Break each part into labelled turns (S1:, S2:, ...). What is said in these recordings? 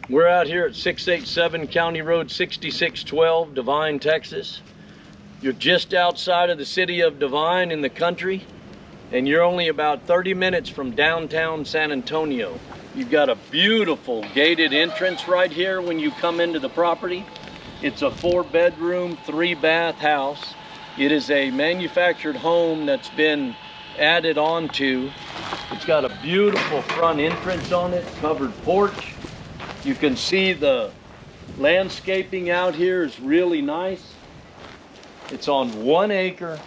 S1: We're out here at 687 County Road 6612, Devine, Texas. You're just outside of the city of Devine in the country, and you're only about 30 minutes from downtown San Antonio. You've got a beautiful gated entrance right here when you come into the property. It's a 4-bedroom, 3-bath house. It is a manufactured home that's been added onto. It's got a beautiful front entrance on it, covered porch. You can see the landscaping out here is really nice. It's on 1 acre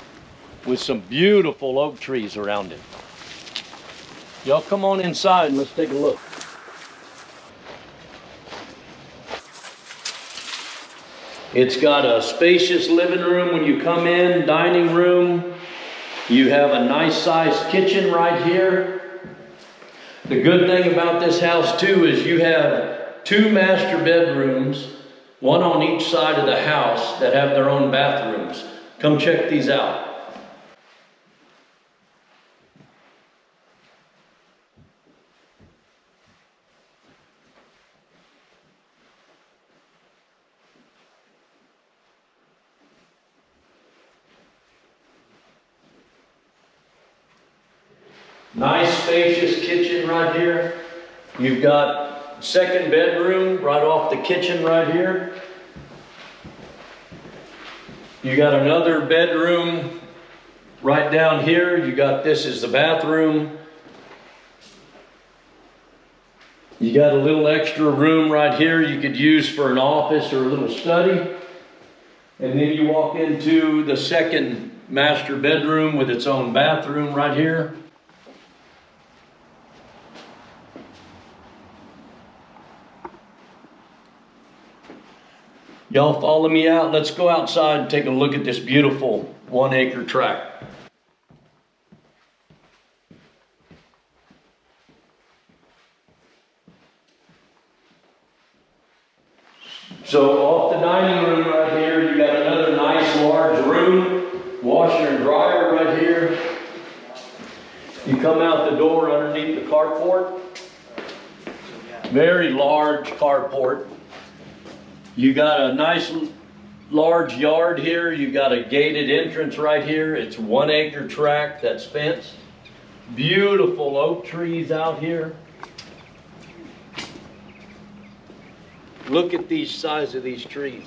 S1: with some beautiful oak trees around it. Y'all come on inside and let's take a look. It's got a spacious living room when you come in, dining room. You have a nice sized kitchen right here. The good thing about this house too is you have 2 master bedrooms, one on each side of the house, that have their own bathrooms. Come check these out. Nice spacious kitchen right here. You've got 2nd bedroom right off the kitchen right here. You got another bedroom right down here. You got this is the bathroom. You got a little extra room right here you could use for an office or a little study. And then you walk into the 2nd master bedroom with its own bathroom right here. Y'all follow me out. Let's go outside and take a look at this beautiful 1 acre tract. So off the dining room right here, you got another nice large room, washer and dryer right here. You come out the door underneath the carport. Very large carport. You got a nice large yard here. You got a gated entrance right here. It's 1 acre tract that's fenced. Beautiful oak trees out here. Look at the size of these trees.